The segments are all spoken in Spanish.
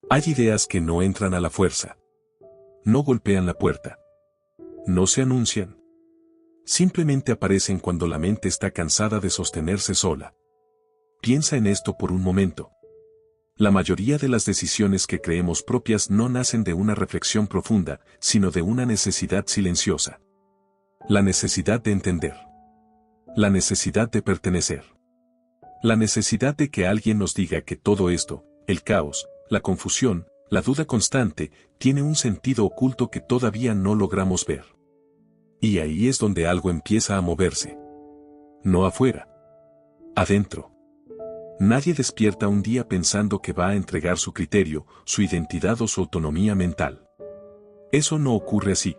Hay ideas que no entran a la fuerza. No golpean la puerta. No se anuncian. Simplemente aparecen cuando la mente está cansada de sostenerse sola. Piensa en esto por un momento. La mayoría de las decisiones que creemos propias no nacen de una reflexión profunda, sino de una necesidad silenciosa. La necesidad de entender. La necesidad de pertenecer. La necesidad de que alguien nos diga que todo esto, el caos, la confusión, la duda constante, tiene un sentido oculto que todavía no logramos ver. Y ahí es donde algo empieza a moverse. No afuera. Adentro. Nadie despierta un día pensando que va a entregar su criterio, su identidad o su autonomía mental. Eso no ocurre así.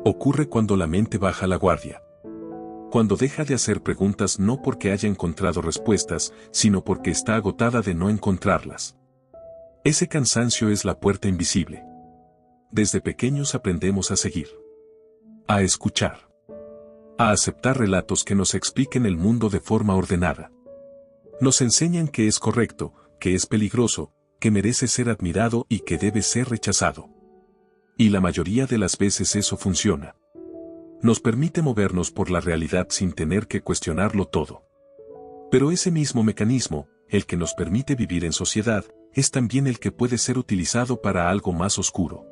Ocurre cuando la mente baja la guardia. Cuando deja de hacer preguntas no porque haya encontrado respuestas, sino porque está agotada de no encontrarlas. Ese cansancio es la puerta invisible. Desde pequeños aprendemos a seguir. A escuchar. A aceptar relatos que nos expliquen el mundo de forma ordenada. Nos enseñan que es correcto, que es peligroso, que merece ser admirado y que debe ser rechazado. Y la mayoría de las veces eso funciona. Nos permite movernos por la realidad sin tener que cuestionarlo todo. Pero ese mismo mecanismo, el que nos permite vivir en sociedad, es también el que puede ser utilizado para algo más oscuro.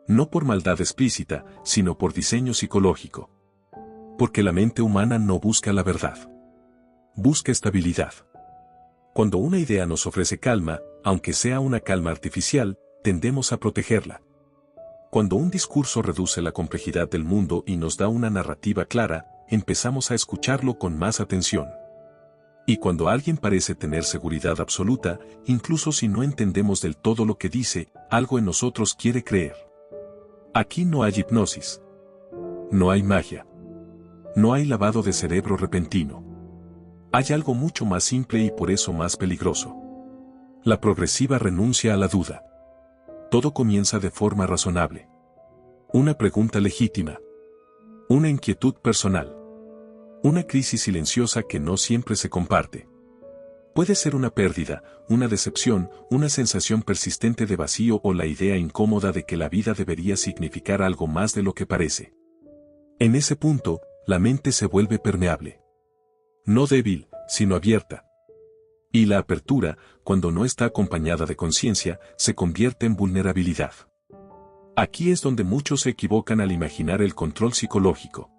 No por maldad explícita, sino por diseño psicológico. Porque la mente humana no busca la verdad. Busca estabilidad. Cuando una idea nos ofrece calma, aunque sea una calma artificial, tendemos a protegerla. Cuando un discurso reduce la complejidad del mundo y nos da una narrativa clara, empezamos a escucharlo con más atención. Y cuando alguien parece tener seguridad absoluta, incluso si no entendemos del todo lo que dice, algo en nosotros quiere creer. Aquí no hay hipnosis. No hay magia. No hay lavado de cerebro repentino. Hay algo mucho más simple y por eso más peligroso. La progresiva renuncia a la duda. Todo comienza de forma razonable. Una pregunta legítima. Una inquietud personal. Una crisis silenciosa que no siempre se comparte. Puede ser una pérdida, una decepción, una sensación persistente de vacío o la idea incómoda de que la vida debería significar algo más de lo que parece. En ese punto, la mente se vuelve permeable. No débil, sino abierta. Y la apertura, cuando no está acompañada de conciencia, se convierte en vulnerabilidad. Aquí es donde muchos se equivocan al imaginar el control psicológico.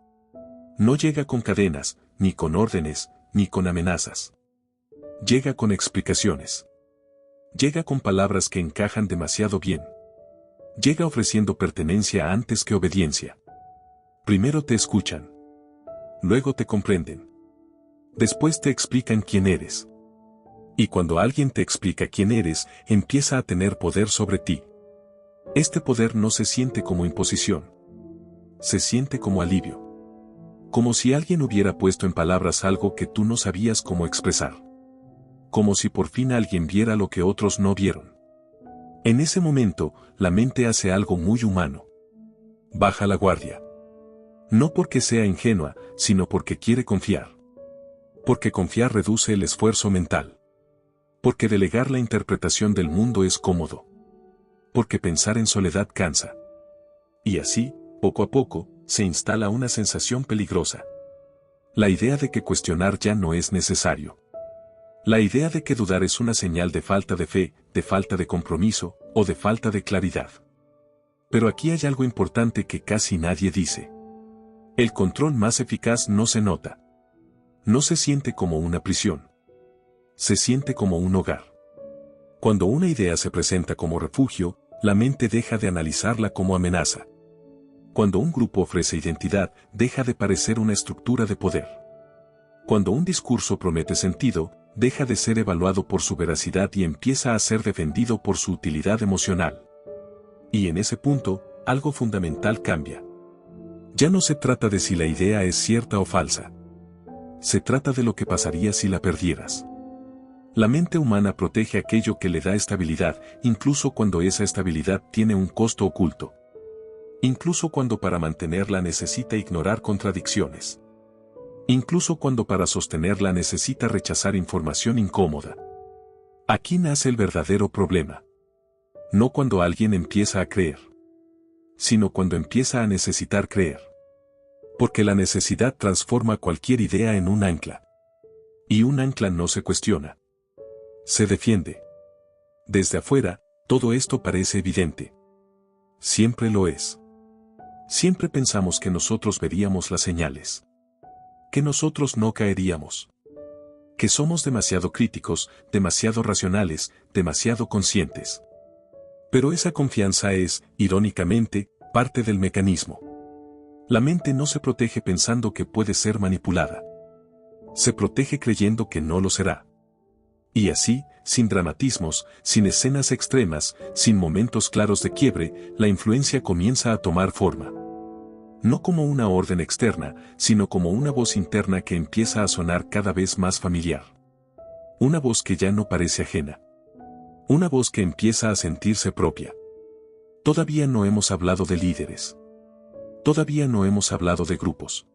No llega con cadenas, ni con órdenes, ni con amenazas. Llega con explicaciones. Llega con palabras que encajan demasiado bien. Llega ofreciendo pertenencia antes que obediencia. Primero te escuchan. Luego te comprenden. Después te explican quién eres. Y cuando alguien te explica quién eres, empieza a tener poder sobre ti. Este poder no se siente como imposición. Se siente como alivio. Como si alguien hubiera puesto en palabras algo que tú no sabías cómo expresar. Como si por fin alguien viera lo que otros no vieron. En ese momento, la mente hace algo muy humano. Baja la guardia. No porque sea ingenua, sino porque quiere confiar. Porque confiar reduce el esfuerzo mental. Porque delegar la interpretación del mundo es cómodo. Porque pensar en soledad cansa. Y así, poco a poco, se instala una sensación peligrosa. La idea de que cuestionar ya no es necesario. La idea de que dudar es una señal de falta de fe, de falta de compromiso, o de falta de claridad. Pero aquí hay algo importante que casi nadie dice. El control más eficaz no se nota. No se siente como una prisión. Se siente como un hogar. Cuando una idea se presenta como refugio, la mente deja de analizarla como amenaza. Cuando un grupo ofrece identidad, deja de parecer una estructura de poder. Cuando un discurso promete sentido, deja de ser evaluado por su veracidad y empieza a ser defendido por su utilidad emocional. Y en ese punto, algo fundamental cambia. Ya no se trata de si la idea es cierta o falsa. Se trata de lo que pasaría si la perdieras. La mente humana protege aquello que le da estabilidad, incluso cuando esa estabilidad tiene un costo oculto. Incluso cuando para mantenerla necesita ignorar contradicciones. Incluso cuando para sostenerla necesita rechazar información incómoda. Aquí nace el verdadero problema. No cuando alguien empieza a creer, sino cuando empieza a necesitar creer. Porque la necesidad transforma cualquier idea en un ancla. Y un ancla no se cuestiona. Se defiende. Desde afuera, todo esto parece evidente. Siempre lo es. Siempre pensamos que nosotros veríamos las señales. Que nosotros no caeríamos. Que somos demasiado críticos, demasiado racionales, demasiado conscientes. Pero esa confianza es, irónicamente, parte del mecanismo. La mente no se protege pensando que puede ser manipulada. Se protege creyendo que no lo será. Y así, sin dramatismos, sin escenas extremas, sin momentos claros de quiebre, la influencia comienza a tomar forma. No como una orden externa, sino como una voz interna que empieza a sonar cada vez más familiar. Una voz que ya no parece ajena. Una voz que empieza a sentirse propia. Todavía no hemos hablado de líderes. Todavía no hemos hablado de grupos.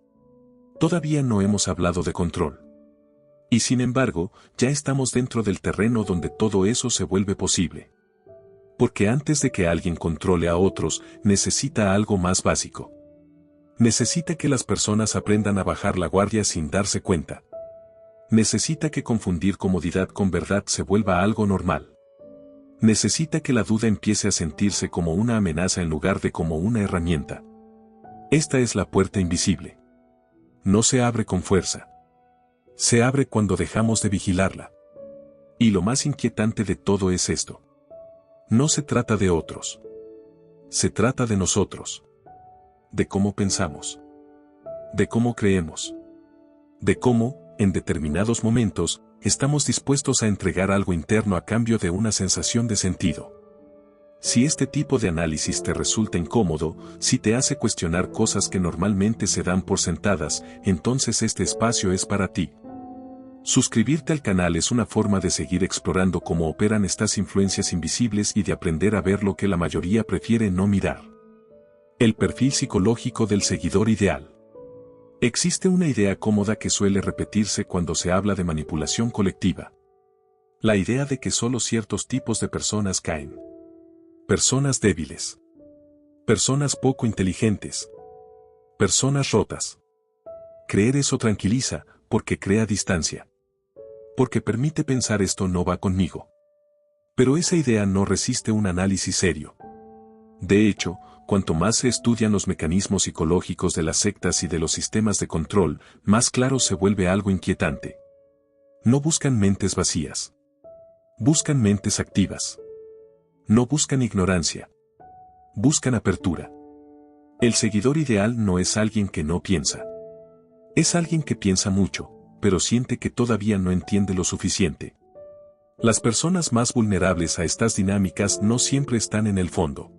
Todavía no hemos hablado de control. Y sin embargo, ya estamos dentro del terreno donde todo eso se vuelve posible. Porque antes de que alguien controle a otros, necesita algo más básico. Necesita que las personas aprendan a bajar la guardia sin darse cuenta. Necesita que confundir comodidad con verdad se vuelva algo normal. Necesita que la duda empiece a sentirse como una amenaza en lugar de como una herramienta. Esta es la puerta invisible. No se abre con fuerza. Se abre cuando dejamos de vigilarla. Y lo más inquietante de todo es esto. No se trata de otros. Se trata de nosotros. De cómo pensamos. De cómo creemos. De cómo, en determinados momentos, estamos dispuestos a entregar algo interno a cambio de una sensación de sentido. Si este tipo de análisis te resulta incómodo, si te hace cuestionar cosas que normalmente se dan por sentadas, entonces este espacio es para ti. Suscribirte al canal es una forma de seguir explorando cómo operan estas influencias invisibles y de aprender a ver lo que la mayoría prefiere no mirar. El perfil psicológico del seguidor ideal. Existe una idea cómoda que suele repetirse cuando se habla de manipulación colectiva. La idea de que solo ciertos tipos de personas caen. Personas débiles. Personas poco inteligentes. Personas rotas. Creer eso tranquiliza, porque crea distancia. Porque permite pensar esto no va conmigo. Pero esa idea no resiste un análisis serio. De hecho, cuanto más se estudian los mecanismos psicológicos de las sectas y de los sistemas de control, más claro se vuelve algo inquietante. No buscan mentes vacías. Buscan mentes activas. No buscan ignorancia. Buscan apertura. El seguidor ideal no es alguien que no piensa. Es alguien que piensa mucho, pero siente que todavía no entiende lo suficiente. Las personas más vulnerables a estas dinámicas no siempre están en el fondo.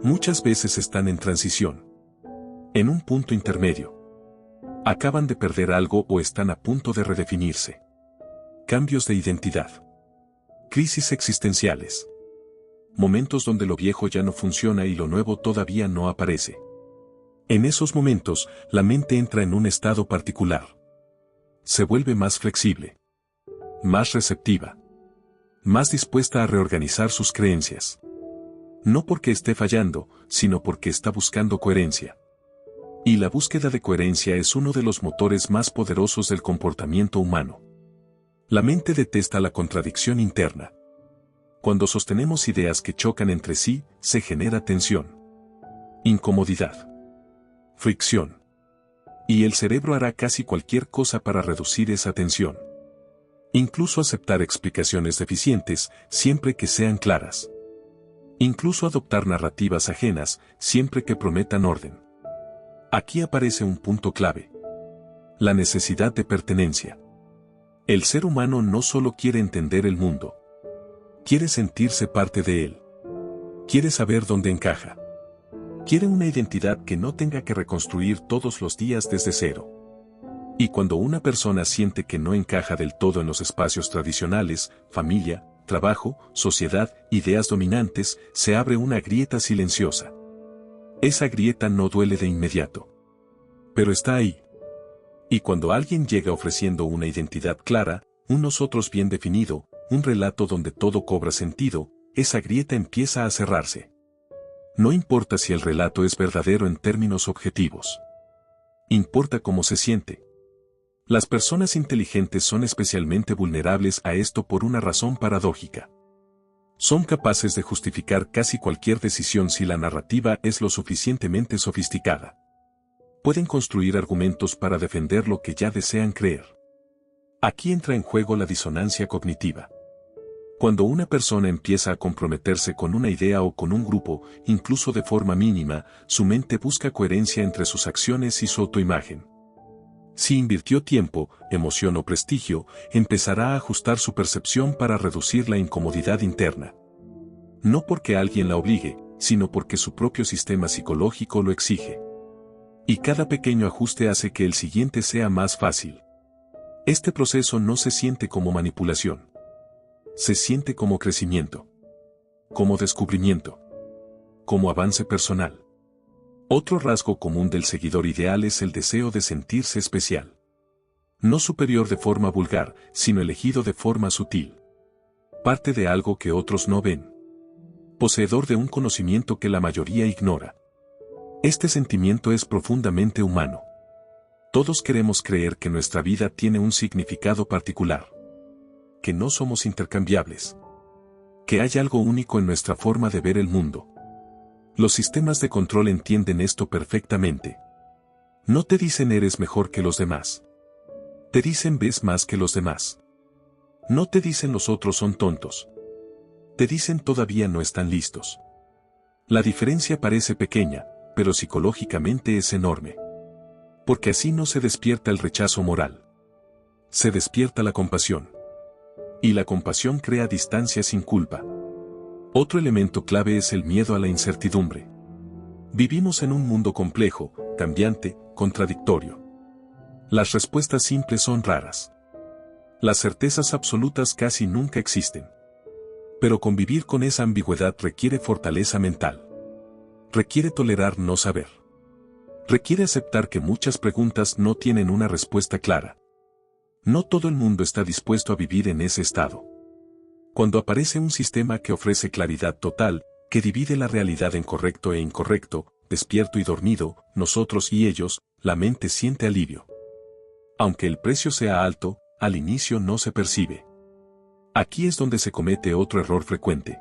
Muchas veces están en transición. En un punto intermedio. Acaban de perder algo o están a punto de redefinirse. Cambios de identidad. Crisis existenciales. Momentos donde lo viejo ya no funciona y lo nuevo todavía no aparece. En esos momentos, la mente entra en un estado particular. Se vuelve más flexible. Más receptiva. Más dispuesta a reorganizar sus creencias. No porque esté fallando, sino porque está buscando coherencia. Y la búsqueda de coherencia es uno de los motores más poderosos del comportamiento humano. La mente detesta la contradicción interna. Cuando sostenemos ideas que chocan entre sí, se genera tensión. Incomodidad. Fricción. Y el cerebro hará casi cualquier cosa para reducir esa tensión. Incluso aceptar explicaciones deficientes, siempre que sean claras. Incluso adoptar narrativas ajenas, siempre que prometan orden. Aquí aparece un punto clave. La necesidad de pertenencia. El ser humano no solo quiere entender el mundo. Quiere sentirse parte de él. Quiere saber dónde encaja. Quiere una identidad que no tenga que reconstruir todos los días desde cero. Y cuando una persona siente que no encaja del todo en los espacios tradicionales, familia, trabajo, sociedad, ideas dominantes, se abre una grieta silenciosa. Esa grieta no duele de inmediato. Pero está ahí. Y cuando alguien llega ofreciendo una identidad clara, un nosotros bien definido, un relato donde todo cobra sentido, esa grieta empieza a cerrarse. No importa si el relato es verdadero en términos objetivos. Importa cómo se siente. Las personas inteligentes son especialmente vulnerables a esto por una razón paradójica. Son capaces de justificar casi cualquier decisión si la narrativa es lo suficientemente sofisticada. Pueden construir argumentos para defender lo que ya desean creer. Aquí entra en juego la disonancia cognitiva. Cuando una persona empieza a comprometerse con una idea o con un grupo, incluso de forma mínima, su mente busca coherencia entre sus acciones y su autoimagen. Si invirtió tiempo, emoción o prestigio, empezará a ajustar su percepción para reducir la incomodidad interna. No porque alguien la obligue, sino porque su propio sistema psicológico lo exige. Y cada pequeño ajuste hace que el siguiente sea más fácil. Este proceso no se siente como manipulación. Se siente como crecimiento. Como descubrimiento. Como avance personal. Otro rasgo común del seguidor ideal es el deseo de sentirse especial. No superior de forma vulgar, sino elegido de forma sutil. Parte de algo que otros no ven. Poseedor de un conocimiento que la mayoría ignora. Este sentimiento es profundamente humano. Todos queremos creer que nuestra vida tiene un significado particular. Que no somos intercambiables. Que hay algo único en nuestra forma de ver el mundo. Los sistemas de control entienden esto perfectamente. No te dicen eres mejor que los demás. Te dicen ves más que los demás. No te dicen los otros son tontos. Te dicen todavía no están listos. La diferencia parece pequeña, pero psicológicamente es enorme. Porque así no se despierta el rechazo moral. Se despierta la compasión. Y la compasión crea distancia sin culpa. Otro elemento clave es el miedo a la incertidumbre. Vivimos en un mundo complejo, cambiante, contradictorio. Las respuestas simples son raras. Las certezas absolutas casi nunca existen. Pero convivir con esa ambigüedad requiere fortaleza mental. Requiere tolerar no saber. Requiere aceptar que muchas preguntas no tienen una respuesta clara. No todo el mundo está dispuesto a vivir en ese estado. Cuando aparece un sistema que ofrece claridad total, que divide la realidad en correcto e incorrecto, despierto y dormido, nosotros y ellos, la mente siente alivio. Aunque el precio sea alto, al inicio no se percibe. Aquí es donde se comete otro error frecuente.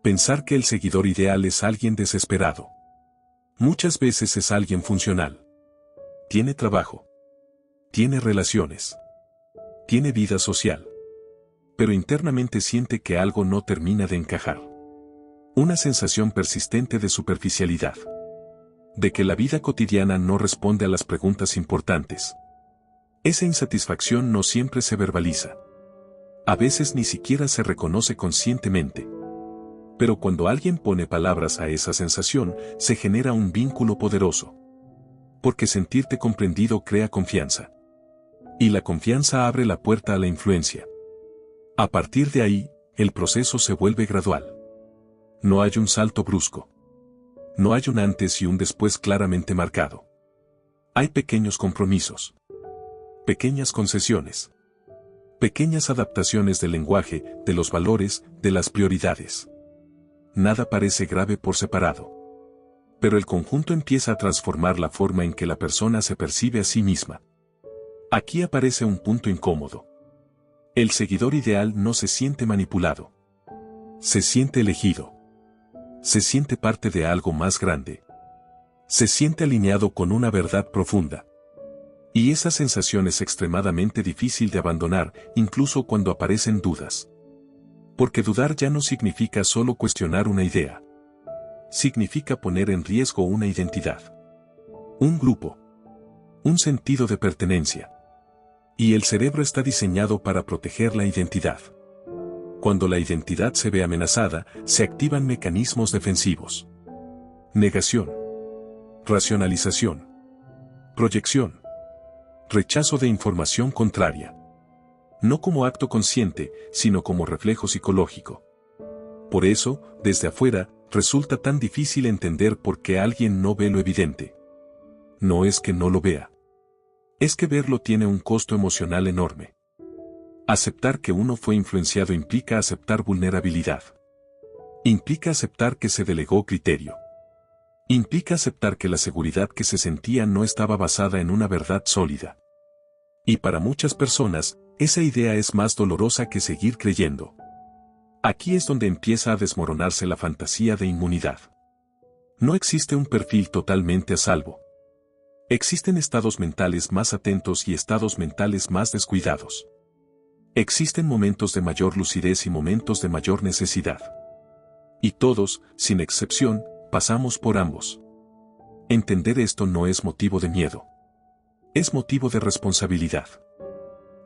Pensar que el seguidor ideal es alguien desesperado. Muchas veces es alguien funcional. Tiene trabajo. Tiene relaciones. Tiene vida social. Pero internamente siente que algo no termina de encajar. Una sensación persistente de superficialidad. De que la vida cotidiana no responde a las preguntas importantes. Esa insatisfacción no siempre se verbaliza. A veces ni siquiera se reconoce conscientemente. Pero cuando alguien pone palabras a esa sensación, se genera un vínculo poderoso. Porque sentirte comprendido crea confianza. Y la confianza abre la puerta a la influencia. A partir de ahí, el proceso se vuelve gradual. No hay un salto brusco. No hay un antes y un después claramente marcado. Hay pequeños compromisos. Pequeñas concesiones. Pequeñas adaptaciones del lenguaje, de los valores, de las prioridades. Nada parece grave por separado. Pero el conjunto empieza a transformar la forma en que la persona se percibe a sí misma. Aquí aparece un punto incómodo. El seguidor ideal no se siente manipulado. Se siente elegido. Se siente parte de algo más grande. Se siente alineado con una verdad profunda. Y esa sensación es extremadamente difícil de abandonar, incluso cuando aparecen dudas. Porque dudar ya no significa solo cuestionar una idea. Significa poner en riesgo una identidad. Un grupo. Un sentido de pertenencia. Y el cerebro está diseñado para proteger la identidad. Cuando la identidad se ve amenazada, se activan mecanismos defensivos. Negación. Racionalización. Proyección. Rechazo de información contraria. No como acto consciente, sino como reflejo psicológico. Por eso, desde afuera, resulta tan difícil entender por qué alguien no ve lo evidente. No es que no lo vea. Es que verlo tiene un costo emocional enorme. Aceptar que uno fue influenciado implica aceptar vulnerabilidad. Implica aceptar que se delegó criterio. Implica aceptar que la seguridad que se sentía no estaba basada en una verdad sólida. Y para muchas personas, esa idea es más dolorosa que seguir creyendo. Aquí es donde empieza a desmoronarse la fantasía de inmunidad. No existe un perfil totalmente a salvo. Existen estados mentales más atentos y estados mentales más descuidados. Existen momentos de mayor lucidez y momentos de mayor necesidad. Y todos, sin excepción, pasamos por ambos. Entender esto no es motivo de miedo. Es motivo de responsabilidad.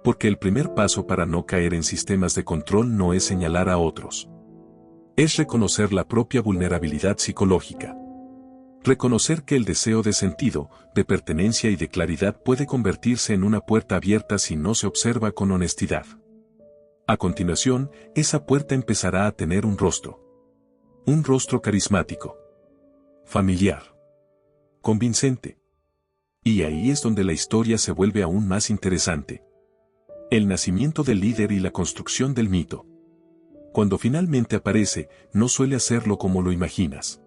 Porque el primer paso para no caer en sistemas de control no es señalar a otros. Es reconocer la propia vulnerabilidad psicológica. Reconocer que el deseo de sentido, de pertenencia y de claridad puede convertirse en una puerta abierta si no se observa con honestidad. A continuación, esa puerta empezará a tener un rostro. Un rostro carismático. Familiar. Convincente. Y ahí es donde la historia se vuelve aún más interesante. El nacimiento del líder y la construcción del mito. Cuando finalmente aparece, no suele hacerlo como lo imaginas.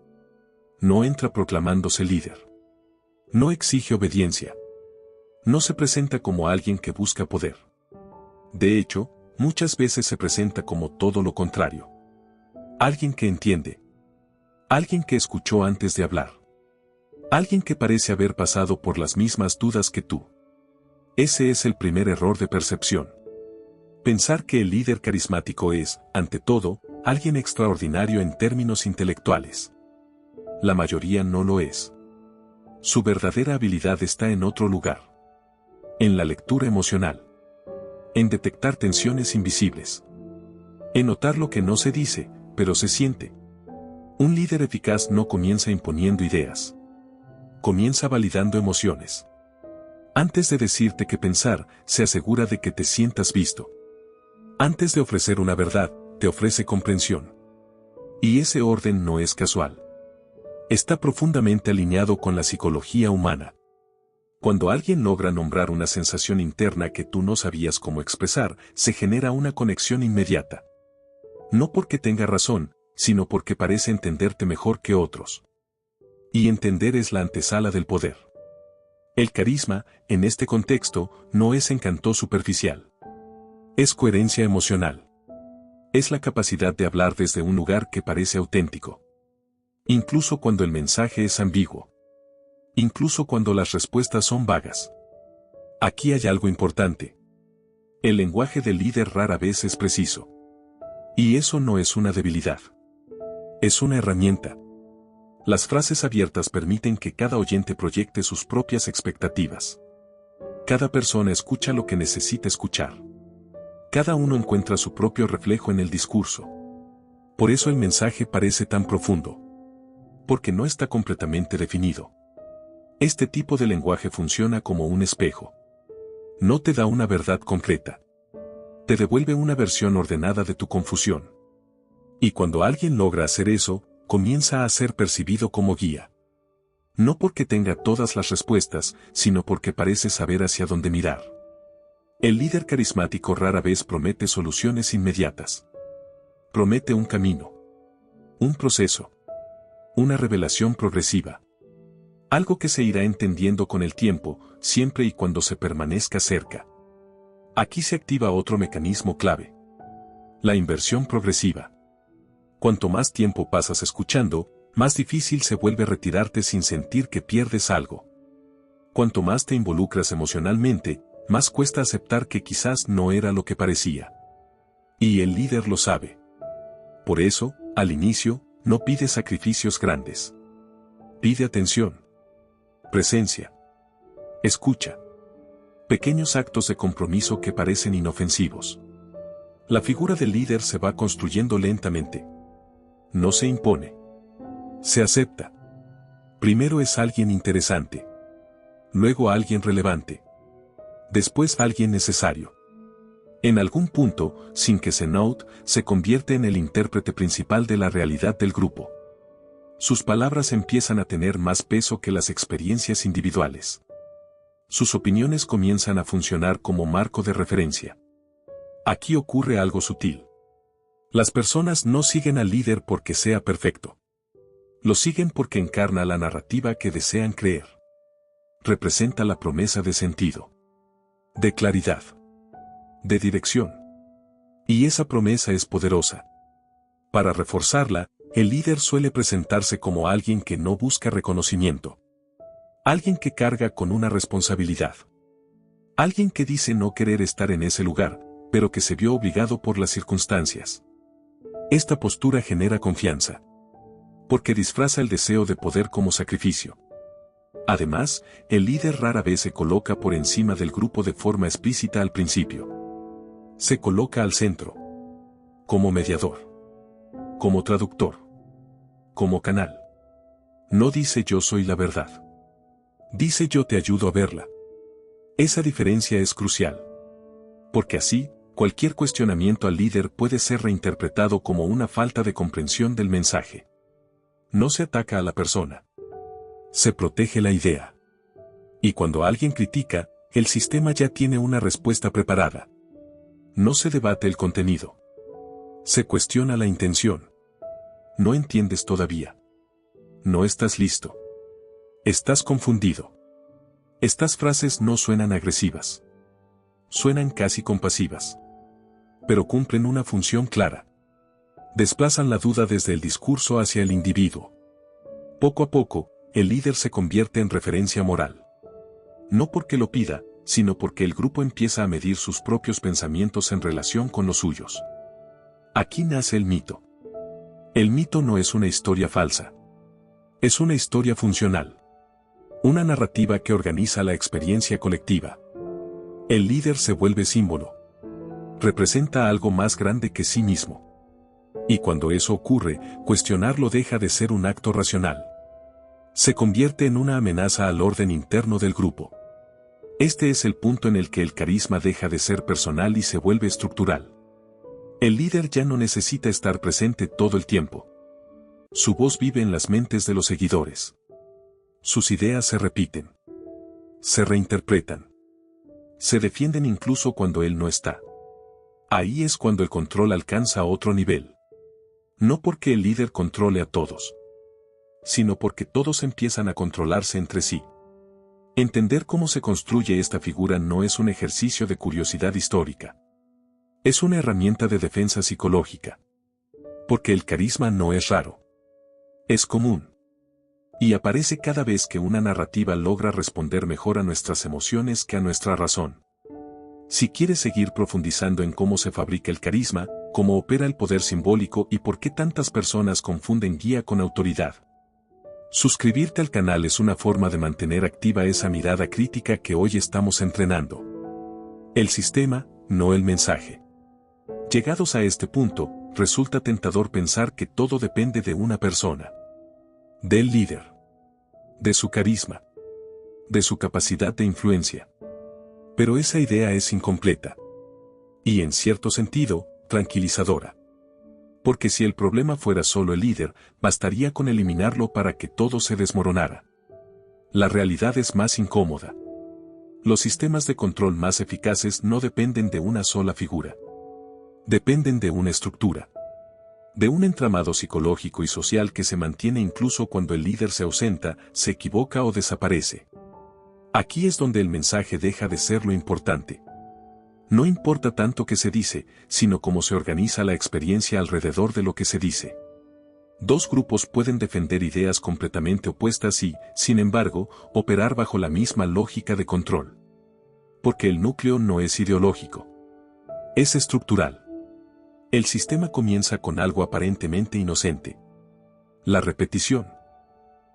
No entra proclamándose líder. No exige obediencia. No se presenta como alguien que busca poder. De hecho, muchas veces se presenta como todo lo contrario. Alguien que entiende. Alguien que escuchó antes de hablar. Alguien que parece haber pasado por las mismas dudas que tú. Ese es el primer error de percepción. Pensar que el líder carismático es, ante todo, alguien extraordinario en términos intelectuales. La mayoría no lo es. Su verdadera habilidad está en otro lugar. En la lectura emocional. En detectar tensiones invisibles. En notar lo que no se dice, pero se siente. Un líder eficaz no comienza imponiendo ideas. Comienza validando emociones. Antes de decirte qué pensar, se asegura de que te sientas visto. Antes de ofrecer una verdad, te ofrece comprensión. Y ese orden no es casual. Está profundamente alineado con la psicología humana. Cuando alguien logra nombrar una sensación interna que tú no sabías cómo expresar, se genera una conexión inmediata. No porque tenga razón, sino porque parece entenderte mejor que otros. Y entender es la antesala del poder. El carisma, en este contexto, no es encanto superficial. Es coherencia emocional. Es la capacidad de hablar desde un lugar que parece auténtico. Incluso cuando el mensaje es ambiguo. Incluso cuando las respuestas son vagas. Aquí hay algo importante. El lenguaje del líder rara vez es preciso. Y eso no es una debilidad. Es una herramienta. Las frases abiertas permiten que cada oyente proyecte sus propias expectativas. Cada persona escucha lo que necesita escuchar. Cada uno encuentra su propio reflejo en el discurso. Por eso el mensaje parece tan profundo. Porque no está completamente definido. Este tipo de lenguaje funciona como un espejo. No te da una verdad concreta. Te devuelve una versión ordenada de tu confusión. Y cuando alguien logra hacer eso, comienza a ser percibido como guía. No porque tenga todas las respuestas, sino porque parece saber hacia dónde mirar. El líder carismático rara vez promete soluciones inmediatas. Promete un camino. Un proceso. Una revelación progresiva. Algo que se irá entendiendo con el tiempo, siempre y cuando se permanezca cerca. Aquí se activa otro mecanismo clave. La inversión progresiva. Cuanto más tiempo pasas escuchando, más difícil se vuelve retirarte sin sentir que pierdes algo. Cuanto más te involucras emocionalmente, más cuesta aceptar que quizás no era lo que parecía. Y el líder lo sabe. Por eso, al inicio, no pide sacrificios grandes. Pide atención. Presencia. Escucha. Pequeños actos de compromiso que parecen inofensivos. La figura del líder se va construyendo lentamente. No se impone. Se acepta. Primero es alguien interesante. Luego alguien relevante. Después alguien necesario. En algún punto, sin que se note, se convierte en el intérprete principal de la realidad del grupo. Sus palabras empiezan a tener más peso que las experiencias individuales. Sus opiniones comienzan a funcionar como marco de referencia. Aquí ocurre algo sutil. Las personas no siguen al líder porque sea perfecto. Lo siguen porque encarna la narrativa que desean creer. Representa la promesa de sentido, de claridad, de dirección. Y esa promesa es poderosa. Para reforzarla, el líder suele presentarse como alguien que no busca reconocimiento. Alguien que carga con una responsabilidad. Alguien que dice no querer estar en ese lugar, pero que se vio obligado por las circunstancias. Esta postura genera confianza. Porque disfraza el deseo de poder como sacrificio. Además, el líder rara vez se coloca por encima del grupo de forma explícita al principio. Se coloca al centro. Como mediador. Como traductor. Como canal. No dice yo soy la verdad. Dice yo te ayudo a verla. Esa diferencia es crucial. Porque así, cualquier cuestionamiento al líder puede ser reinterpretado como una falta de comprensión del mensaje. No se ataca a la persona. Se protege la idea. Y cuando alguien critica, el sistema ya tiene una respuesta preparada. No se debate el contenido. Se cuestiona la intención. No entiendes todavía. No estás listo. Estás confundido. Estas frases no suenan agresivas. Suenan casi compasivas. Pero cumplen una función clara. Desplazan la duda desde el discurso hacia el individuo. Poco a poco, el líder se convierte en referencia moral. No porque lo pida, sino porque el grupo empieza a medir sus propios pensamientos en relación con los suyos. Aquí nace el mito. El mito no es una historia falsa. Es una historia funcional. Una narrativa que organiza la experiencia colectiva. El líder se vuelve símbolo. Representa algo más grande que sí mismo. Y cuando eso ocurre, cuestionarlo deja de ser un acto racional. Se convierte en una amenaza al orden interno del grupo. Este es el punto en el que el carisma deja de ser personal y se vuelve estructural. El líder ya no necesita estar presente todo el tiempo. Su voz vive en las mentes de los seguidores. Sus ideas se repiten. Se reinterpretan. Se defienden incluso cuando él no está. Ahí es cuando el control alcanza otro nivel. No porque el líder controle a todos, sino porque todos empiezan a controlarse entre sí. Entender cómo se construye esta figura no es un ejercicio de curiosidad histórica. Es una herramienta de defensa psicológica. Porque el carisma no es raro. Es común. Y aparece cada vez que una narrativa logra responder mejor a nuestras emociones que a nuestra razón. Si quieres seguir profundizando en cómo se fabrica el carisma, cómo opera el poder simbólico y por qué tantas personas confunden guía con autoridad. Suscribirte al canal es una forma de mantener activa esa mirada crítica que hoy estamos entrenando. El sistema, no el mensaje. Llegados a este punto, resulta tentador pensar que todo depende de una persona. Del líder. De su carisma. De su capacidad de influencia. Pero esa idea es incompleta. Y en cierto sentido, tranquilizadora. Porque si el problema fuera solo el líder, bastaría con eliminarlo para que todo se desmoronara. La realidad es más incómoda. Los sistemas de control más eficaces no dependen de una sola figura. Dependen de una estructura. De un entramado psicológico y social que se mantiene incluso cuando el líder se ausenta, se equivoca o desaparece. Aquí es donde el mensaje deja de ser lo importante. No importa tanto qué se dice, sino cómo se organiza la experiencia alrededor de lo que se dice. Dos grupos pueden defender ideas completamente opuestas y, sin embargo, operar bajo la misma lógica de control. Porque el núcleo no es ideológico. Es estructural. El sistema comienza con algo aparentemente inocente. La repetición.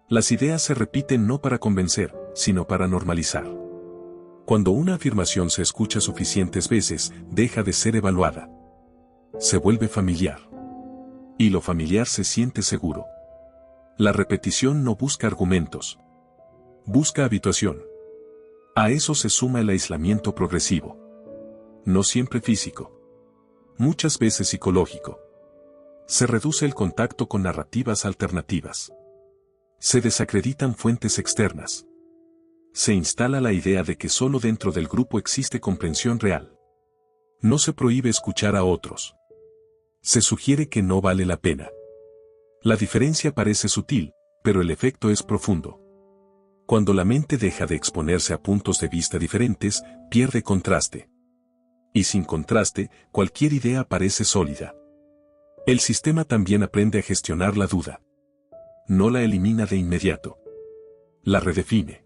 Las ideas se repiten no para convencer, sino para normalizar. Cuando una afirmación se escucha suficientes veces, deja de ser evaluada. Se vuelve familiar. Y lo familiar se siente seguro. La repetición no busca argumentos. Busca habituación. A eso se suma el aislamiento progresivo. No siempre físico. Muchas veces psicológico. Se reduce el contacto con narrativas alternativas. Se desacreditan fuentes externas. Se instala la idea de que solo dentro del grupo existe comprensión real. No se prohíbe escuchar a otros. Se sugiere que no vale la pena. La diferencia parece sutil, pero el efecto es profundo. Cuando la mente deja de exponerse a puntos de vista diferentes, pierde contraste. Y sin contraste, cualquier idea parece sólida. El sistema también aprende a gestionar la duda. No la elimina de inmediato. La redefine.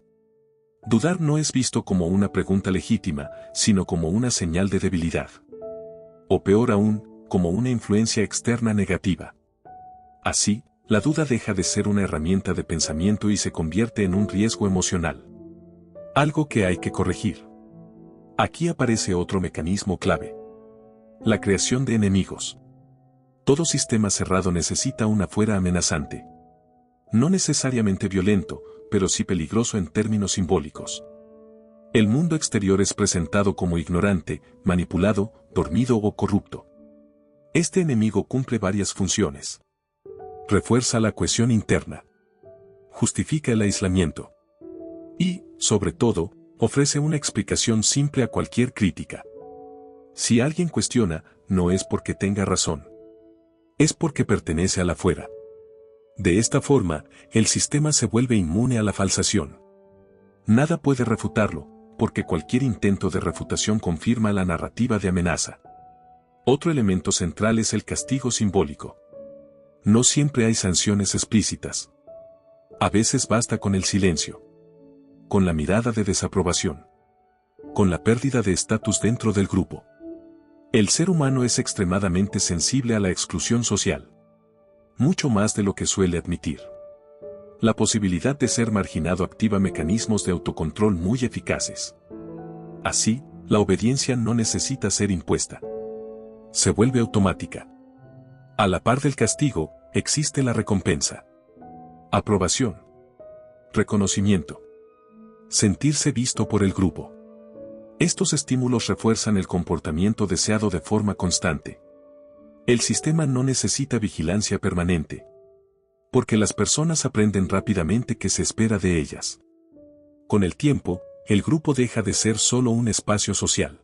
Dudar no es visto como una pregunta legítima, sino como una señal de debilidad. O peor aún, como una influencia externa negativa. Así, la duda deja de ser una herramienta de pensamiento y se convierte en un riesgo emocional. Algo que hay que corregir. Aquí aparece otro mecanismo clave. La creación de enemigos. Todo sistema cerrado necesita una fuera amenazante. No necesariamente violento, pero sí peligroso en términos simbólicos. El mundo exterior es presentado como ignorante, manipulado, dormido o corrupto. Este enemigo cumple varias funciones. Refuerza la cohesión interna. Justifica el aislamiento. Y, sobre todo, ofrece una explicación simple a cualquier crítica. Si alguien cuestiona, no es porque tenga razón. Es porque pertenece a la fuera. De esta forma, el sistema se vuelve inmune a la falsación. Nada puede refutarlo, porque cualquier intento de refutación confirma la narrativa de amenaza. Otro elemento central es el castigo simbólico. No siempre hay sanciones explícitas. A veces basta con el silencio. Con la mirada de desaprobación. Con la pérdida de estatus dentro del grupo. El ser humano es extremadamente sensible a la exclusión social. Mucho más de lo que suele admitir. La posibilidad de ser marginado activa mecanismos de autocontrol muy eficaces. Así, la obediencia no necesita ser impuesta. Se vuelve automática. A la par del castigo, existe la recompensa. Aprobación. Reconocimiento. Sentirse visto por el grupo. Estos estímulos refuerzan el comportamiento deseado de forma constante. El sistema no necesita vigilancia permanente. Porque las personas aprenden rápidamente qué se espera de ellas. Con el tiempo, el grupo deja de ser solo un espacio social.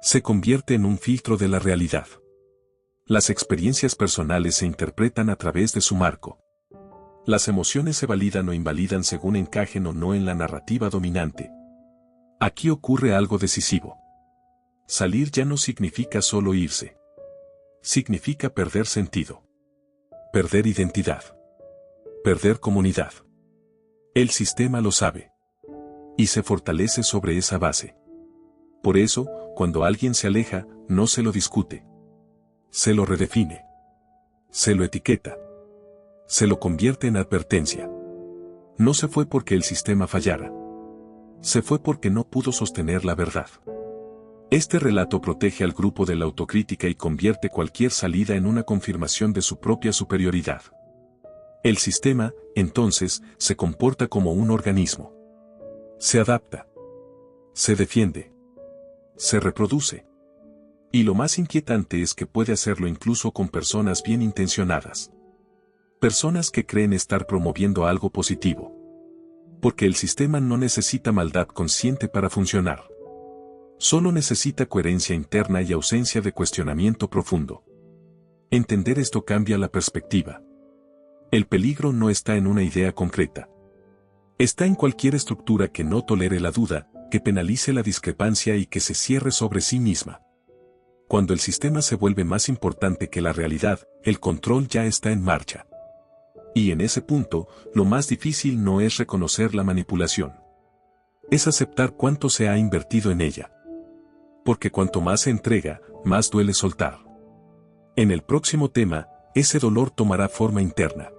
Se convierte en un filtro de la realidad. Las experiencias personales se interpretan a través de su marco. Las emociones se validan o invalidan según encajen o no en la narrativa dominante. Aquí ocurre algo decisivo. Salir ya no significa solo irse. Significa perder sentido. Perder identidad. Perder comunidad. El sistema lo sabe. Y se fortalece sobre esa base. Por eso, cuando alguien se aleja, no se lo discute. Se lo redefine. Se lo etiqueta. Se lo convierte en advertencia. No se fue porque el sistema fallara. Se fue porque no pudo sostener la verdad. Este relato protege al grupo de la autocrítica y convierte cualquier salida en una confirmación de su propia superioridad. El sistema, entonces, se comporta como un organismo. Se adapta. Se defiende. Se reproduce. Y lo más inquietante es que puede hacerlo incluso con personas bien intencionadas. Personas que creen estar promoviendo algo positivo. Porque el sistema no necesita maldad consciente para funcionar. Solo necesita coherencia interna y ausencia de cuestionamiento profundo. Entender esto cambia la perspectiva. El peligro no está en una idea concreta. Está en cualquier estructura que no tolere la duda, que penalice la discrepancia y que se cierre sobre sí misma. Cuando el sistema se vuelve más importante que la realidad, el control ya está en marcha. Y en ese punto, lo más difícil no es reconocer la manipulación. Es aceptar cuánto se ha invertido en ella. Porque cuanto más se entrega, más duele soltar. En el próximo tema, ese dolor tomará forma interna.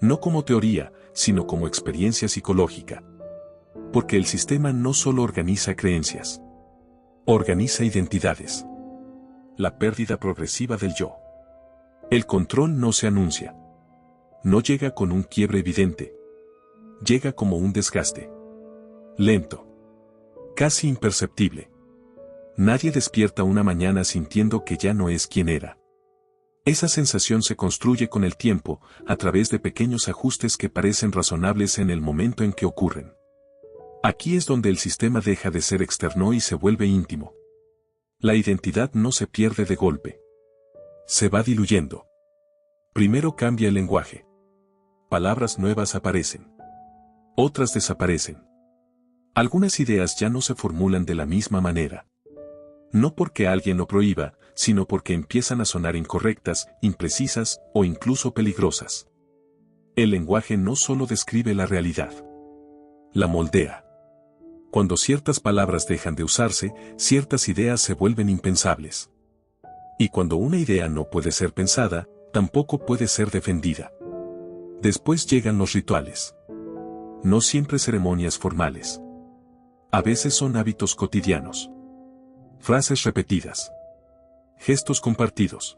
No como teoría, sino como experiencia psicológica. Porque el sistema no solo organiza creencias. Organiza identidades. La pérdida progresiva del yo. El control no se anuncia. No llega con un quiebre evidente. Llega como un desgaste. Lento. Casi imperceptible. Nadie despierta una mañana sintiendo que ya no es quien era. Esa sensación se construye con el tiempo, a través de pequeños ajustes que parecen razonables en el momento en que ocurren. Aquí es donde el sistema deja de ser externo y se vuelve íntimo. La identidad no se pierde de golpe. Se va diluyendo. Primero cambia el lenguaje. Palabras nuevas aparecen. Otras desaparecen. Algunas ideas ya no se formulan de la misma manera. No porque alguien lo prohíba, sino porque empiezan a sonar incorrectas, imprecisas o incluso peligrosas. El lenguaje no solo describe la realidad. La moldea. Cuando ciertas palabras dejan de usarse, ciertas ideas se vuelven impensables. Y cuando una idea no puede ser pensada, tampoco puede ser defendida. Después llegan los rituales. No siempre ceremonias formales. A veces son hábitos cotidianos. Frases repetidas. Gestos compartidos.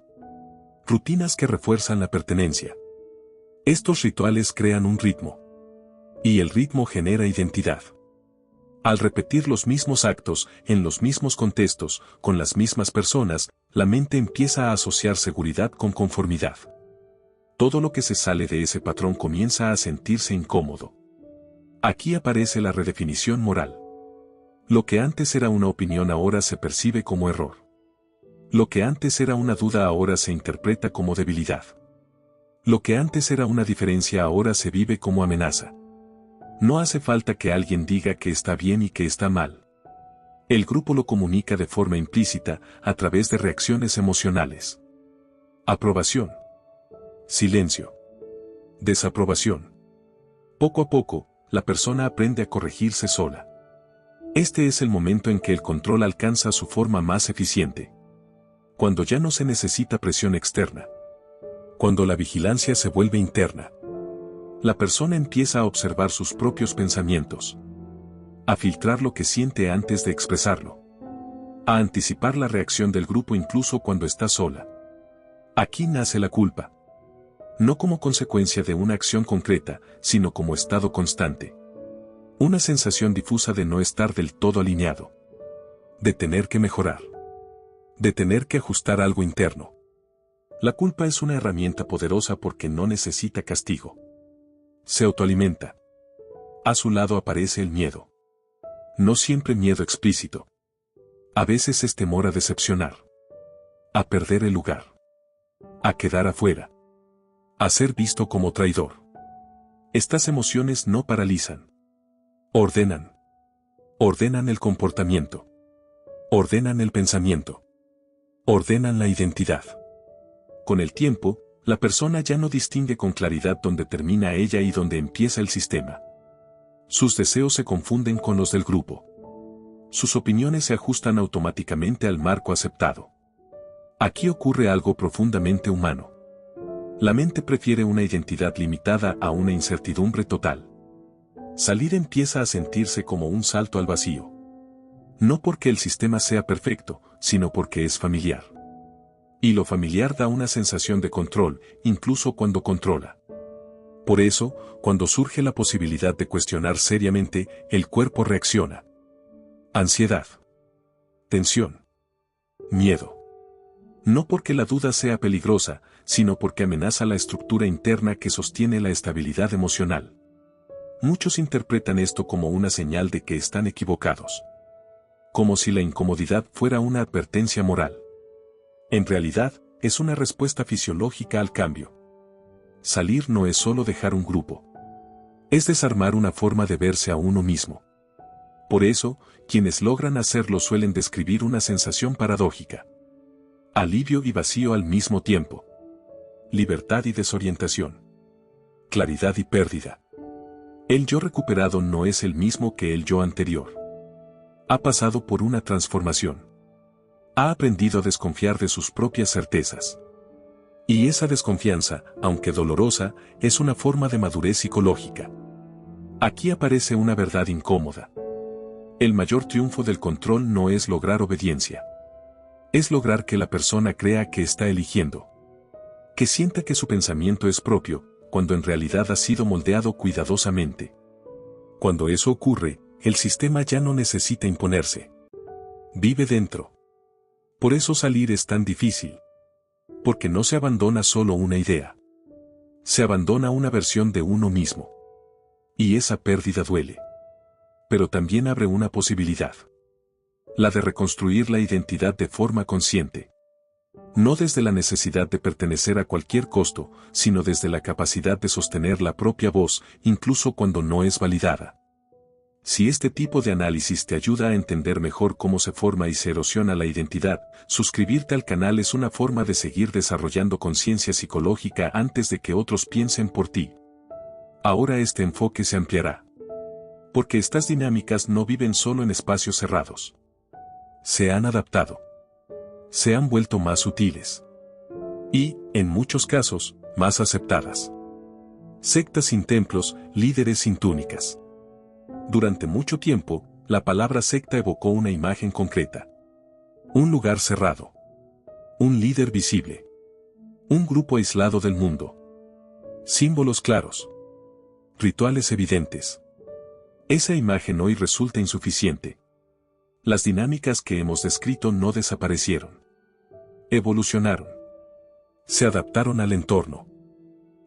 Rutinas que refuerzan la pertenencia. Estos rituales crean un ritmo. Y el ritmo genera identidad. Al repetir los mismos actos, en los mismos contextos, con las mismas personas, la mente empieza a asociar seguridad con conformidad. Todo lo que se sale de ese patrón comienza a sentirse incómodo. Aquí aparece la redefinición moral. Lo que antes era una opinión ahora se percibe como error. Lo que antes era una duda ahora se interpreta como debilidad. Lo que antes era una diferencia ahora se vive como amenaza. No hace falta que alguien diga que está bien y que está mal. El grupo lo comunica de forma implícita, a través de reacciones emocionales. Aprobación. Silencio. Desaprobación. Poco a poco, la persona aprende a corregirse sola. Este es el momento en que el control alcanza su forma más eficiente. Cuando ya no se necesita presión externa. Cuando la vigilancia se vuelve interna. La persona empieza a observar sus propios pensamientos. A filtrar lo que siente antes de expresarlo. A anticipar la reacción del grupo incluso cuando está sola. Aquí nace la culpa. No como consecuencia de una acción concreta, sino como estado constante. Una sensación difusa de no estar del todo alineado. De tener que mejorar. De tener que ajustar algo interno. La culpa es una herramienta poderosa porque no necesita castigo. Se autoalimenta. A su lado aparece el miedo. No siempre miedo explícito. A veces es temor a decepcionar. A perder el lugar. A quedar afuera. A ser visto como traidor. Estas emociones no paralizan. Ordenan. Ordenan el comportamiento. Ordenan el pensamiento. Ordenan la identidad. Con el tiempo, la persona ya no distingue con claridad dónde termina ella y dónde empieza el sistema. Sus deseos se confunden con los del grupo. Sus opiniones se ajustan automáticamente al marco aceptado. Aquí ocurre algo profundamente humano. La mente prefiere una identidad limitada a una incertidumbre total. Salir empieza a sentirse como un salto al vacío. No porque el sistema sea perfecto, sino porque es familiar. Y lo familiar da una sensación de control, incluso cuando controla. Por eso, cuando surge la posibilidad de cuestionar seriamente, el cuerpo reacciona. Ansiedad. Tensión. Miedo. No porque la duda sea peligrosa, sino porque amenaza la estructura interna que sostiene la estabilidad emocional. Muchos interpretan esto como una señal de que están equivocados. Como si la incomodidad fuera una advertencia moral. En realidad, es una respuesta fisiológica al cambio. Salir no es solo dejar un grupo. Es desarmar una forma de verse a uno mismo. Por eso, quienes logran hacerlo suelen describir una sensación paradójica. Alivio y vacío al mismo tiempo. Libertad y desorientación. Claridad y pérdida. El yo recuperado no es el mismo que el yo anterior. Ha pasado por una transformación. Ha aprendido a desconfiar de sus propias certezas. Y esa desconfianza, aunque dolorosa, es una forma de madurez psicológica. Aquí aparece una verdad incómoda. El mayor triunfo del control no es lograr obediencia. Es lograr que la persona crea que está eligiendo. Que sienta que su pensamiento es propio, cuando en realidad ha sido moldeado cuidadosamente. Cuando eso ocurre, el sistema ya no necesita imponerse. Vive dentro. Por eso salir es tan difícil. Porque no se abandona solo una idea. Se abandona una versión de uno mismo. Y esa pérdida duele. Pero también abre una posibilidad. La de reconstruir la identidad de forma consciente. No desde la necesidad de pertenecer a cualquier costo, sino desde la capacidad de sostener la propia voz, incluso cuando no es validada. Si este tipo de análisis te ayuda a entender mejor cómo se forma y se erosiona la identidad, suscribirte al canal es una forma de seguir desarrollando conciencia psicológica antes de que otros piensen por ti. Ahora este enfoque se ampliará. Porque estas dinámicas no viven solo en espacios cerrados. Se han adaptado. Se han vuelto más sutiles. Y, en muchos casos, más aceptadas. Sectas sin templos, líderes sin túnicas. Durante mucho tiempo, la palabra secta evocó una imagen concreta. Un lugar cerrado. Un líder visible. Un grupo aislado del mundo. Símbolos claros. Rituales evidentes. Esa imagen hoy resulta insuficiente. Las dinámicas que hemos descrito no desaparecieron. Evolucionaron. Se adaptaron al entorno.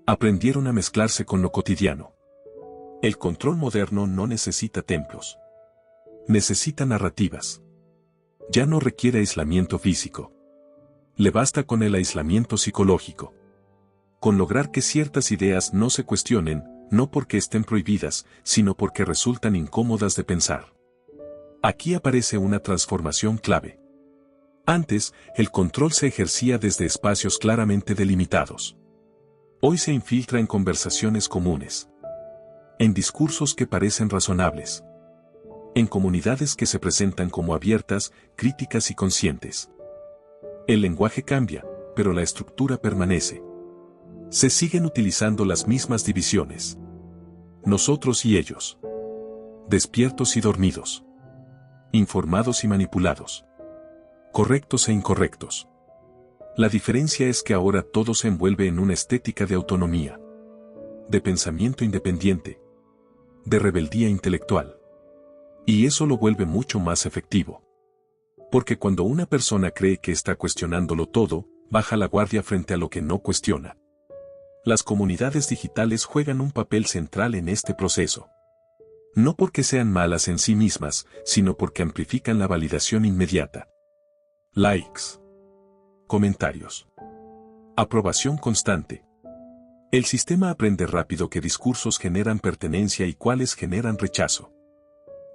Aprendieron a mezclarse con lo cotidiano. El control moderno no necesita templos. Necesita narrativas. Ya no requiere aislamiento físico. Le basta con el aislamiento psicológico. Con lograr que ciertas ideas no se cuestionen, no porque estén prohibidas, sino porque resultan incómodas de pensar. Aquí aparece una transformación clave. Antes, el control se ejercía desde espacios claramente delimitados. Hoy se infiltra en conversaciones comunes. En discursos que parecen razonables. En comunidades que se presentan como abiertas, críticas y conscientes. El lenguaje cambia, pero la estructura permanece. Se siguen utilizando las mismas divisiones. Nosotros y ellos. Despiertos y dormidos. Informados y manipulados. Correctos e incorrectos. La diferencia es que ahora todo se envuelve en una estética de autonomía. De pensamiento independiente. De rebeldía intelectual. Y eso lo vuelve mucho más efectivo. Porque cuando una persona cree que está cuestionándolo todo, baja la guardia frente a lo que no cuestiona. Las comunidades digitales juegan un papel central en este proceso. No porque sean malas en sí mismas, sino porque amplifican la validación inmediata. Likes. Comentarios. Aprobación constante. El sistema aprende rápido qué discursos generan pertenencia y cuáles generan rechazo.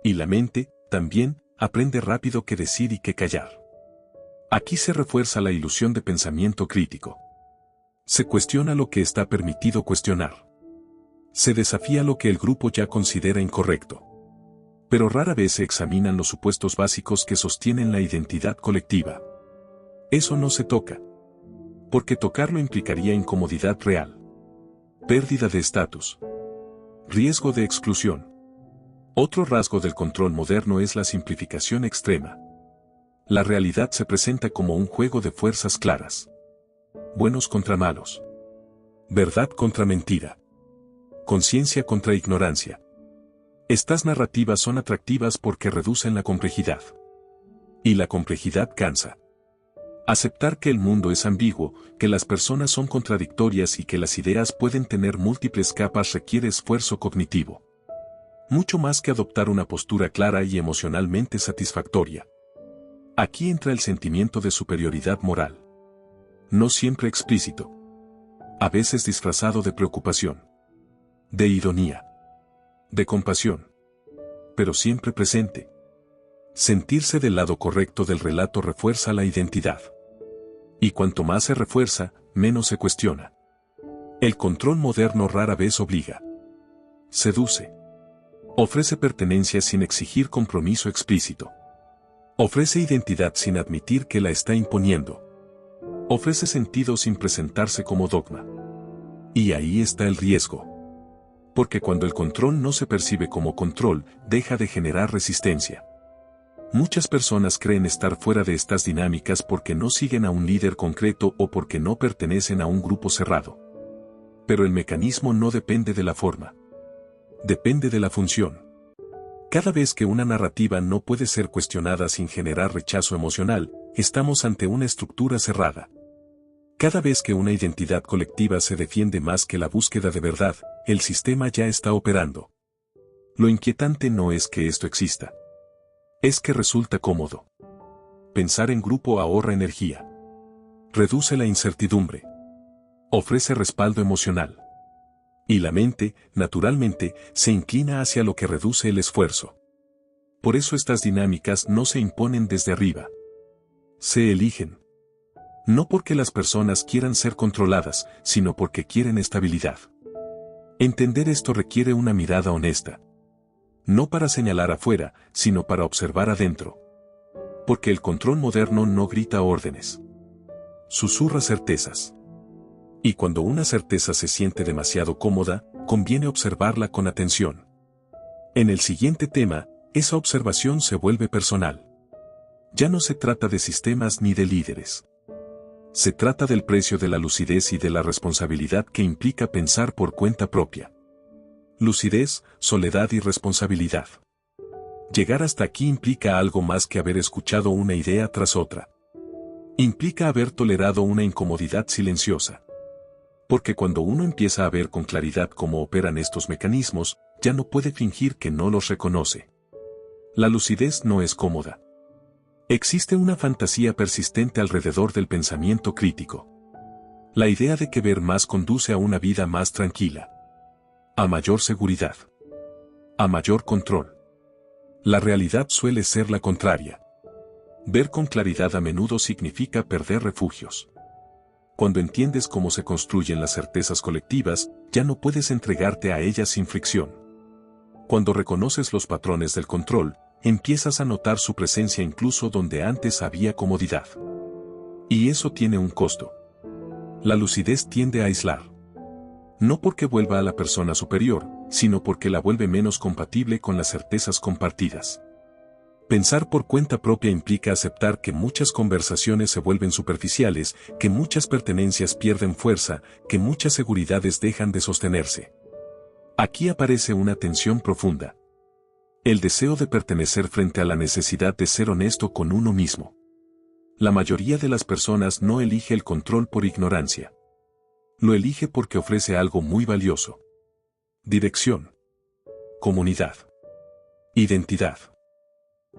Y la mente, también, aprende rápido qué decir y qué callar. Aquí se refuerza la ilusión de pensamiento crítico. Se cuestiona lo que está permitido cuestionar. Se desafía lo que el grupo ya considera incorrecto. Pero rara vez se examinan los supuestos básicos que sostienen la identidad colectiva. Eso no se toca. Porque tocarlo implicaría incomodidad real. Pérdida de estatus. Riesgo de exclusión. Otro rasgo del control moderno es la simplificación extrema. La realidad se presenta como un juego de fuerzas claras. Buenos contra malos. Verdad contra mentira. Conciencia contra ignorancia. Estas narrativas son atractivas porque reducen la complejidad. Y la complejidad cansa. Aceptar que el mundo es ambiguo, que las personas son contradictorias y que las ideas pueden tener múltiples capas requiere esfuerzo cognitivo. Mucho más que adoptar una postura clara y emocionalmente satisfactoria. Aquí entra el sentimiento de superioridad moral. No siempre explícito. A veces disfrazado de preocupación. De ironía. De compasión. Pero siempre presente. Sentirse del lado correcto del relato refuerza la identidad. Y cuanto más se refuerza, menos se cuestiona. El control moderno rara vez obliga. Seduce. Ofrece pertenencia sin exigir compromiso explícito. Ofrece identidad sin admitir que la está imponiendo. Ofrece sentido sin presentarse como dogma. Y ahí está el riesgo. Porque cuando el control no se percibe como control, deja de generar resistencia. Muchas personas creen estar fuera de estas dinámicas porque no siguen a un líder concreto o porque no pertenecen a un grupo cerrado. Pero el mecanismo no depende de la forma. Depende de la función. Cada vez que una narrativa no puede ser cuestionada sin generar rechazo emocional, estamos ante una estructura cerrada. Cada vez que una identidad colectiva se defiende más que la búsqueda de verdad, el sistema ya está operando. Lo inquietante no es que esto exista. Es que resulta cómodo. Pensar en grupo ahorra energía. Reduce la incertidumbre. Ofrece respaldo emocional. Y la mente, naturalmente, se inclina hacia lo que reduce el esfuerzo. Por eso estas dinámicas no se imponen desde arriba. Se eligen. No porque las personas quieran ser controladas, sino porque quieren estabilidad. Entender esto requiere una mirada honesta. No para señalar afuera, sino para observar adentro. Porque el control moderno no grita órdenes. Susurra certezas. Y cuando una certeza se siente demasiado cómoda, conviene observarla con atención. En el siguiente tema, esa observación se vuelve personal. Ya no se trata de sistemas ni de líderes. Se trata del precio de la lucidez y de la responsabilidad que implica pensar por cuenta propia. Lucidez, soledad y responsabilidad. Llegar hasta aquí implica algo más que haber escuchado una idea tras otra. Implica haber tolerado una incomodidad silenciosa. Porque cuando uno empieza a ver con claridad cómo operan estos mecanismos, ya no puede fingir que no los reconoce. La lucidez no es cómoda. Existe una fantasía persistente alrededor del pensamiento crítico. La idea de que ver más conduce a una vida más tranquila. A mayor seguridad. A mayor control. La realidad suele ser la contraria. Ver con claridad a menudo significa perder refugios. Cuando entiendes cómo se construyen las certezas colectivas, ya no puedes entregarte a ellas sin fricción. Cuando reconoces los patrones del control, empiezas a notar su presencia incluso donde antes había comodidad. Y eso tiene un costo. La lucidez tiende a aislar. No porque vuelva a la persona superior, sino porque la vuelve menos compatible con las certezas compartidas. Pensar por cuenta propia implica aceptar que muchas conversaciones se vuelven superficiales, que muchas pertenencias pierden fuerza, que muchas seguridades dejan de sostenerse. Aquí aparece una tensión profunda. El deseo de pertenecer frente a la necesidad de ser honesto con uno mismo. La mayoría de las personas no elige el control por ignorancia. Lo elige porque ofrece algo muy valioso. Dirección. Comunidad. Identidad.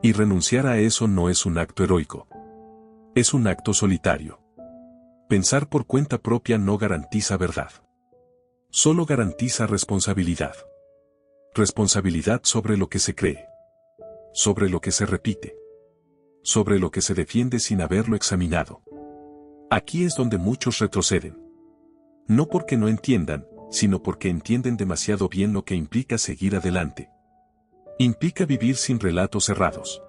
Y renunciar a eso no es un acto heroico. Es un acto solitario. Pensar por cuenta propia no garantiza verdad. Solo garantiza responsabilidad. Responsabilidad sobre lo que se cree. Sobre lo que se repite. Sobre lo que se defiende sin haberlo examinado. Aquí es donde muchos retroceden. No porque no entiendan, sino porque entienden demasiado bien lo que implica seguir adelante. Implica vivir sin relatos cerrados.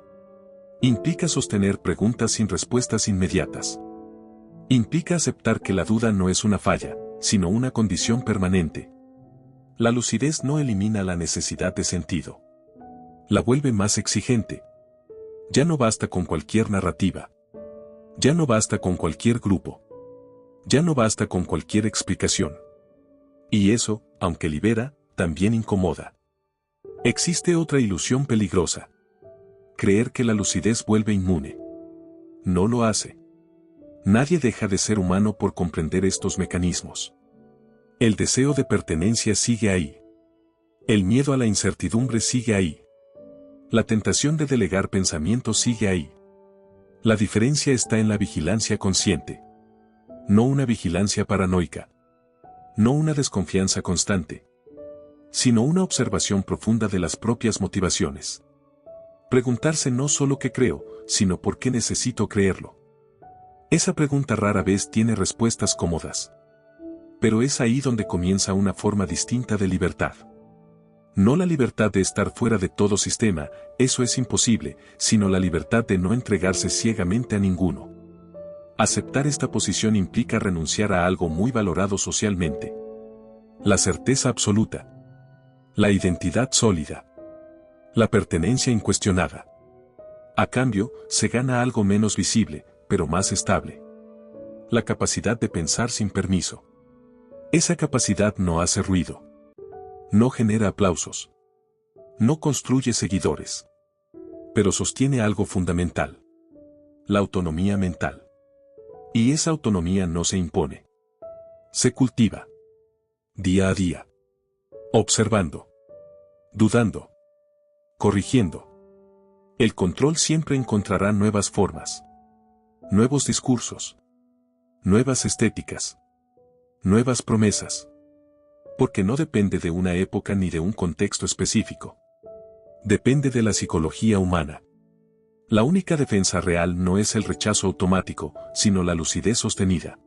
Implica sostener preguntas sin respuestas inmediatas. Implica aceptar que la duda no es una falla, sino una condición permanente. La lucidez no elimina la necesidad de sentido. La vuelve más exigente. Ya no basta con cualquier narrativa. Ya no basta con cualquier grupo. Ya no basta con cualquier explicación. Y eso, aunque libera, también incomoda. Existe otra ilusión peligrosa. Creer que la lucidez vuelve inmune. No lo hace. Nadie deja de ser humano por comprender estos mecanismos. El deseo de pertenencia sigue ahí. El miedo a la incertidumbre sigue ahí. La tentación de delegar pensamientos sigue ahí. La diferencia está en la vigilancia consciente. No una vigilancia paranoica. No una desconfianza constante. Sino una observación profunda de las propias motivaciones. Preguntarse no solo qué creo, sino por qué necesito creerlo. Esa pregunta rara vez tiene respuestas cómodas. Pero es ahí donde comienza una forma distinta de libertad. No la libertad de estar fuera de todo sistema, eso es imposible, sino la libertad de no entregarse ciegamente a ninguno. Aceptar esta posición implica renunciar a algo muy valorado socialmente. La certeza absoluta. La identidad sólida. La pertenencia incuestionada. A cambio, se gana algo menos visible, pero más estable. La capacidad de pensar sin permiso. Esa capacidad no hace ruido. No genera aplausos. No construye seguidores. Pero sostiene algo fundamental. La autonomía mental. Y esa autonomía no se impone. Se cultiva. Día a día. Observando. Dudando. Corrigiendo. El control siempre encontrará nuevas formas. Nuevos discursos. Nuevas estéticas. Nuevas promesas. Porque no depende de una época ni de un contexto específico. Depende de la psicología humana. La única defensa real no es el rechazo automático, sino la lucidez sostenida.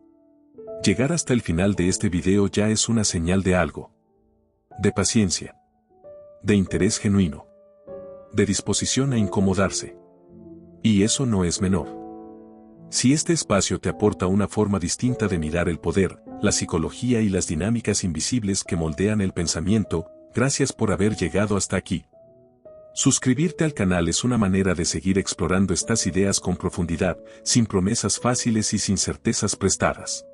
Llegar hasta el final de este video ya es una señal de algo. De paciencia. De interés genuino. De disposición a incomodarse. Y eso no es menor. Si este espacio te aporta una forma distinta de mirar el poder, la psicología y las dinámicas invisibles que moldean el pensamiento, gracias por haber llegado hasta aquí. Suscribirte al canal es una manera de seguir explorando estas ideas con profundidad, sin promesas fáciles y sin certezas prestadas.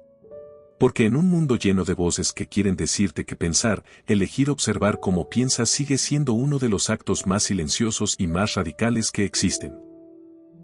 Porque en un mundo lleno de voces que quieren decirte qué pensar, elegir observar cómo piensas sigue siendo uno de los actos más silenciosos y más radicales que existen.